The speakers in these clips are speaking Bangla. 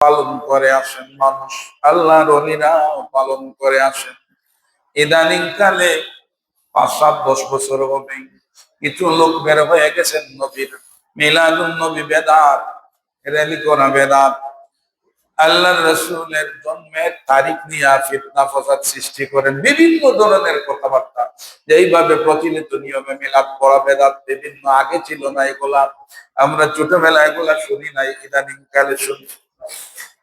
পালন করে আসেন মানুষ, আল্লাহর ওলিরা পালন করে আসেন। ইদানিং কালে 5-7-10 বছর হবে কিছু লোক বের হয়ে গেছেন নবীর মিলাদুন নবী বেদাত, র্যালি করা বেদাত, আল্লাহর রাসূলের জন্মের তারিখ নিয়ে ফিতনা ফাসাদ সৃষ্টি করেন, বিভিন্ন ধরনের কথাবার্তা। যেইভাবে প্রচলিত নিয়মে মিলাদ পড়া বেদাত, বিভিন্ন আগে ছিল না এগুলা, আমরা ছোটবেলায় এগুলা শুনি নাই, ইদানিং কালে শুনি।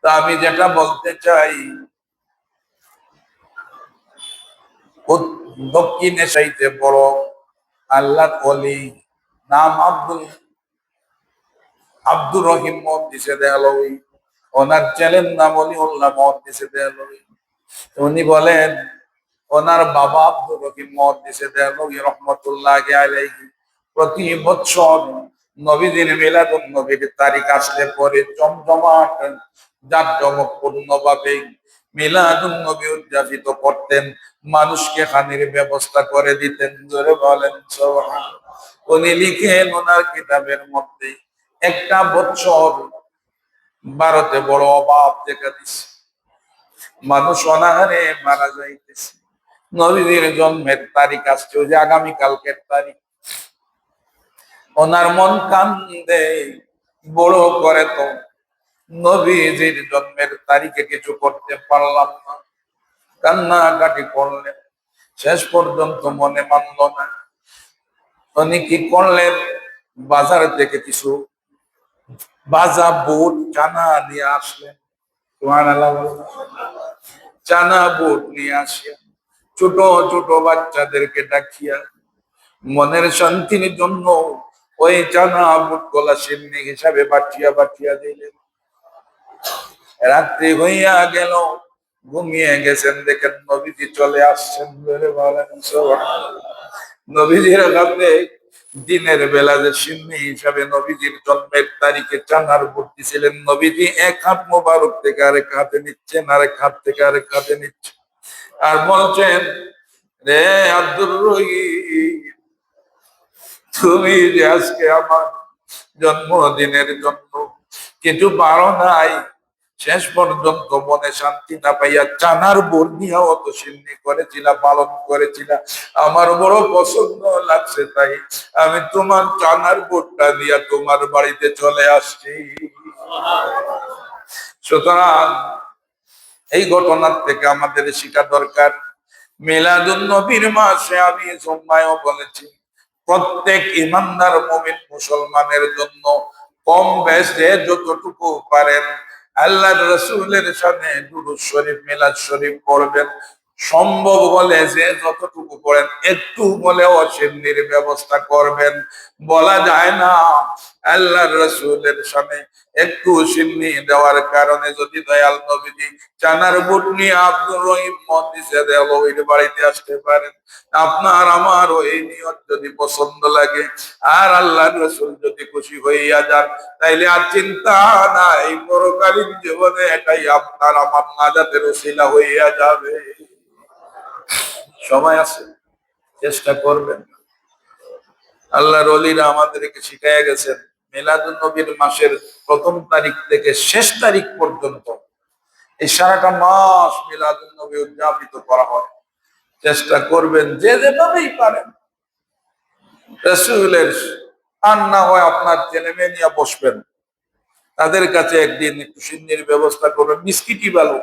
তা আমি যেটা বলতে চাই, দক্ষিণে সাইতে বড় আল্লাহর ওলি নাম আব্দুর রহিম মুহাদ্দিসে দেহলভী, ওনার ছেলের নাম ওলিউল্লাহ মুহাদ্দিসে দেহলভী। উনি বলেন ওনার বাবা আব্দুর রহিম মুহাদ্দিসে দেহলভী রহমাতুল্লাহি আলাইহি প্রতি বছর নবীদের মিলাদুন নবীর তারিখ আসলে পরে জমজমাট জাঁকজমকপূর্ণ ভাবে মিলাদুন নবী উদযাপিত করতেন, মানুষকে খানির ব্যবস্থা করে দিতেন। জোরে বলেন সুবহানাল্লাহ। উনি লিখেন ওনার কিতাবের মধ্যে, একটা বছর ভারতে বড় অভাব দেখা দিচ্ছে, মানুষ অনাহারে মারা যাইতেছে। নবীদের জন্মের তারিখ আসছে, ওই যে আগামীকালকের তারিখ। ওনার মন কান্দে বড় করে, তো নবীজির জন্মের তারিখে কিছু করতে পারলাম না, কান্নাকাটি করলেন। শেষ পর্যন্ত মনে মানল না, উনি কি করলেন, বাজার থেকে কিছু বাজা বুট চানা নিয়ে আসলেন। চানা বুট নিয়ে আসিয়া ছোট ছোট বাচ্চাদেরকে ডাকিয়া মনের শান্তির জন্য ওই চানা বুট গলা সিন্নি হিসাবে বাটিয়া বাটিয়া দিলেন। রাত্রি হইয়া গেল, ঘুমিয়ে গেছেন, দেখেন নবীজি চলে আসছেন। নবীজির হাতে দিনের বেলা যে সিন্নি হিসাবে নবীজির জন্মের তারিখে চানার ভর্তি ছিলেন, নবীজি এক হাত মোবারক থেকে আরেক হাতে নিচ্ছেন, আরেক হাত থেকে আরেক হাতে নিচ্ছেন, আর বলছেন, রে আব্দুর রহিম, তুমি যে আজকে আমার জন্মদিনের জন্য কিছু পারো নাই, শেষ পর্যন্ত মনে শান্তি না পাইয়া চানার বোর নিয়ে অত সিন্নি করেছিল, পালন করেছিল, আমার বড় পছন্দ লাগছে, তাই আমি তোমার চানার বোরটা দিয়া তোমার বাড়িতে চলে আসছি। সুতরাং এই ঘটনার থেকে আমাদের শিক্ষা দরকার। মিলাদুন নবীর মাসে আমি জুম্মায়ও বলেছি, প্রত্যেক ইমানদার মুমিন মুসলমানের জন্য কম বেশ যে যতটুকু পারেন আল্লাহর রাসূলের সামনে দুরূদ শরীফ মিলাদ শরীফ পড়বেন। সম্ভব হলে যে যতটুকু পড়েন একটু হলেও সিন্নির ব্যবস্থা করবেন। বলা যায় না আল্লাহর রাসূলের সামনে একটু সিন্নি দেওয়ার কারণে যদি দয়াল নবীজি চানার বুট নিয়ে আব্দুর রহিম মুহাদ্দিসে দেহলভীর বাড়িতে আসতে পারেন, আপনার আমার এই নিয়ত যদি পছন্দ লাগে আর আল্লাহর রাসূল যদি খুশি হইয়া যান, তাইলে আর চিন্তা নাই, পরকালীন জীবনে এটাই আপনার আমার নাজাতের ওসিলা হইয়া যাবে। সময় আছে, চেষ্টা করবেন। আল্লাহর ওলিরা আমাদেরকে শিখাইয়া গেছেন, মিলাদুন নবীর মাসের প্রথম তারিখ থেকে শেষ তারিখ পর্যন্ত এই সারাটা মাস মিলাদুন নবী উদযাপিত করা হয়। চেষ্টা করবেন যে যেভাবেই পারেন রাসূলের, আর না হয় আপনার ছেলে মেয়ে নিয়ে বসবেন, তাদের কাছে একদিন একটু সিন্নির ব্যবস্থা করবেন, মিষ্টি ভালো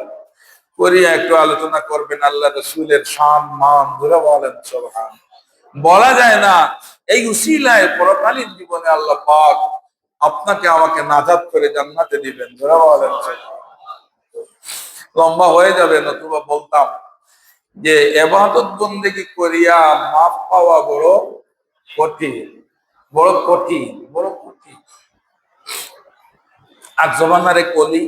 করিয়া একটু আলোচনা করবেন, আল্লাহ রাসূলের শান মান ধরে বলেন সুবহান। বলা যায় না এই উসিলায় পরকালীন জীবনে আল্লাহ পাক আপনাকে আমাকে নাজাত করে জান্নাতে দিবেন। ধরে বলেন লম্বা হয়ে যাবে, নতুবা বলতাম যে ইবাদত বন্দেগী করিয়া মাফ পাওয়া বড় কঠিন, বড় কঠিন, বড় কঠিন। আর জমানার এক ওলি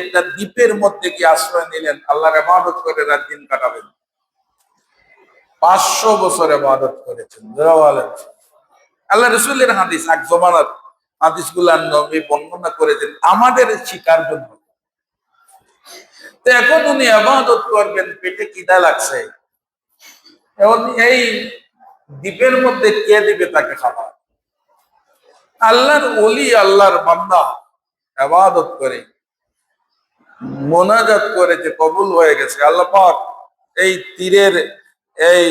একটা দ্বীপের মধ্যে কি আশ্রয় নিলেন, আল্লাহর ইবাদত করে রাত দিন কাটাবেন। 500 বছর ইবাদত করেছেন। আল্লাহ রাসূলের হাদিস, এক জমানার হাদিসগুলো নবী বর্ণনা করেছেন আমাদের শিকার জন্য। তো এখন উনি ইবাদত করবেন, পেটে খিদা লাগছে, এখন এই দ্বীপের মধ্যে কে দিবে তাকে খাবার? আল্লাহর ওলি, আল্লাহর বান্দা ইবাদত করে মোনাজাত করে যে কবুল হয়ে গেছে। আল্লাহ পাক এই তীরের এই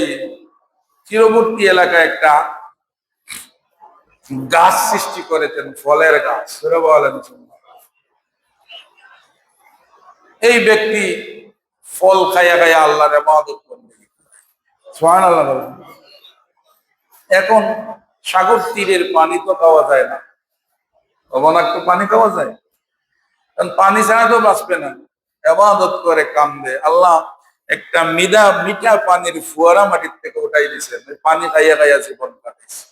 তীরবর্তী এলাকায় একটা গাছ সৃষ্টি করেছেন, ফলের গাছ। বলেন, এই ব্যক্তি ফল খাইয়া খাইয়া আল্লাহর ইবাদত করবে। সুবহানাল্লাহ বলেন। এখন সাগর তীরের পানি তো খাওয়া যায় না, লবণাক্ত পানি খাওয়া যায়? কারণ পানি ছাড়া তো বাঁচবে না। ইবাদত করে কান্দে, আল্লাহ একটা মিঠা পানির ফুয়ারা মাটির থেকে উঠাই দিয়েছেন, পানি খাইয়া খাইয়া জীবন কাটাইছে।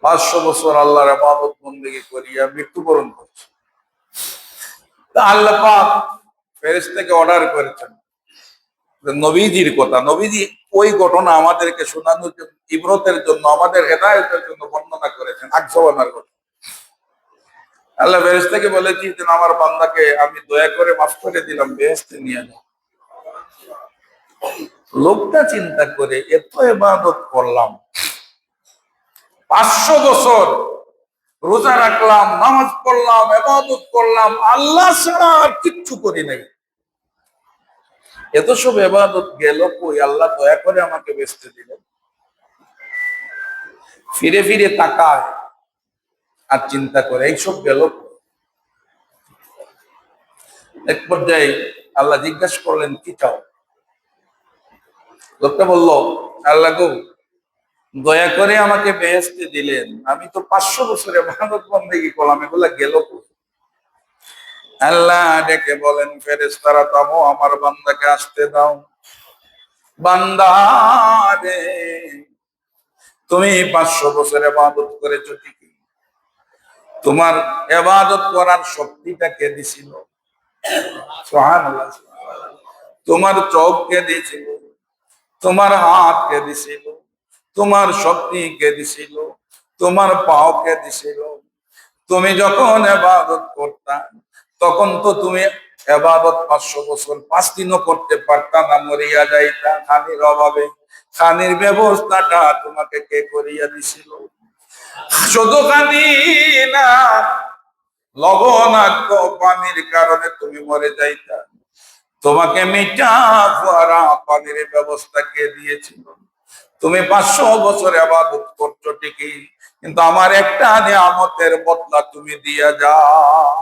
500 বছর আল্লাহর ইবাদত বন্দেগী করিয়া মৃত্যুবরণ করছে। আল্লাহ পাক ফেরেশতাকে অর্ডার করেছেন নবীজির কথা, নবীজি ওই ঘটনা আমাদেরকে শোনানোর জন্য, ইবরতের জন্য, আমাদের হেদায়েতের জন্য বর্ণনা করেছেন। আকজবানার কথা আল্লাহ ফেরেশতাকে বলেছি যে আমার বান্দাকে আমি দয়া করে মাফ করে দিলাম, বেহেশতে নিয়ে যাও। লোকটা চিন্তা করে, এত ইবাদত করলাম, 500 বছর রোজা রাখলাম, নামাজ পড়লাম, ইবাদত করলাম, আল্লাহ ছাড়া আর কিচ্ছু করি নাই, এত সব ইবাদত গেল কই? আল্লাহ দয়া করে আমাকে বেহেশতে দিলেন। ফিরে ফিরে তাকায় আর চিন্তা করে এইসব গেল। এক পর্যায়ে আল্লাহ জিজ্ঞাসা করলেন, কি চাও? লোকটা বলল, আল্লাহ গো, দয়া করে আমাকে বেহেশতে দিলেন, আমি তো 500 বছরে ইবাদত বন্দেগী করলাম, এগুলা গেল কই? আল্লাহ ডেকে বলেন, ফেরেশতারা থামো, আমার বান্দাকে আসতে দাও। বান্দা রে, তুমি 500 বছর ইবাদত করেছো ঠিকই, তোমার ইবাদত করার শক্তিটা কে দিছিল? সুবহানাল্লাহ। তোমার চোখ কে দিয়েছিল? তোমার হাত কে দিছিল? তোমার শক্তি কে দিছিল? তোমার পাও কে দিছিল? তুমি যখন ইবাদত করতা তখন তো তুমি ইবাদত 500 বছর 5 দিনও করতে পারতা না, মরিয়া যাইতা খানির অভাবে। খানির ব্যবস্থাটা তোমাকে কে করিয়া দিছিল? শুধু খানি না, লবণাক্ত পানির কারণে তুমি মরে যাইতা, তোমাকে মিঠা ফোয়ারা পানির ব্যবস্থা কে দিয়েছিল? তুমি 500 বছর ইবাদত করছো ঠিকই, কিন্তু আমার একটা নিয়ামতের বদলা তুমি দিয়া যাও।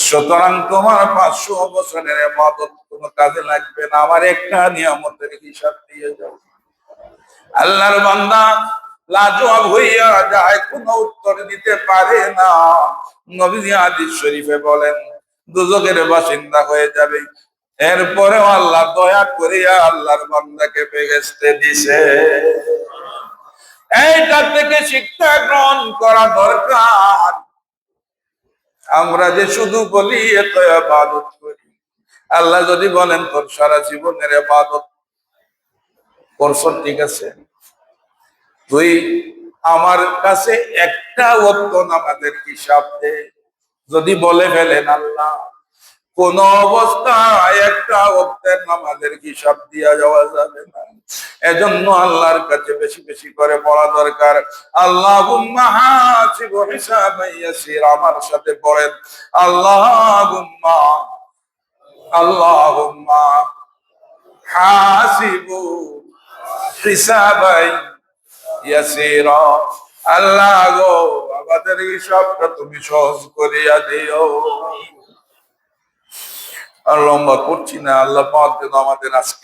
সুতরাং তোমার 500 বছরের ইবাদত কোনো কাজে লাগবে না, আমার একটা নিয়ামতের হিসাব দিয়ে যাও। আল্লাহর বান্দা লাজবাব হইয়া যায়, কোনো উত্তর দিতে পারে না। নবীজি হাদিস শরীফে বলেন, দুজকের বাসিন্দা হয়ে যাবে। এরপরেও আল্লাহ দয়া করিয়া আল্লাহর বান্দাকে বেহেশতে দিছে। এইটা থেকে শিক্ষা গ্রহণ করা দরকার। আমরা যে শুধু বলি এত ইবাদত করি, আল্লাহ যদি বলেন তোর সারা জীবনের ইবাদত করছ, ঠিক আছে, তুই আমার কাছে একটা ওয়াক্ত নামাজের হিসাব দে। যদি বলে ফেলেন আল্লাহ, কোন অবস্থায় একটা ওয়াক্তের নামাজের হিসাব দিয়া যাওয়া যাবে না। এজন্য আল্লাহর কাছে বেশি বেশি করে পড়া দরকার। আল্লাহুম্মা হাসিবু হিসাবান ইয়াসীরা, আমার সাথে পড়েন, আল্লাহুম্মা আল্লাহুম্মা হাসিবু হিসাবান ইয়াসীরা। আল্লাহ গো, আমাদের হিসাবটা তুমি সহজ করিয়া দিও। আর লম্বা করছি না, আল্লাহ পাক যেন আমাদের আজকে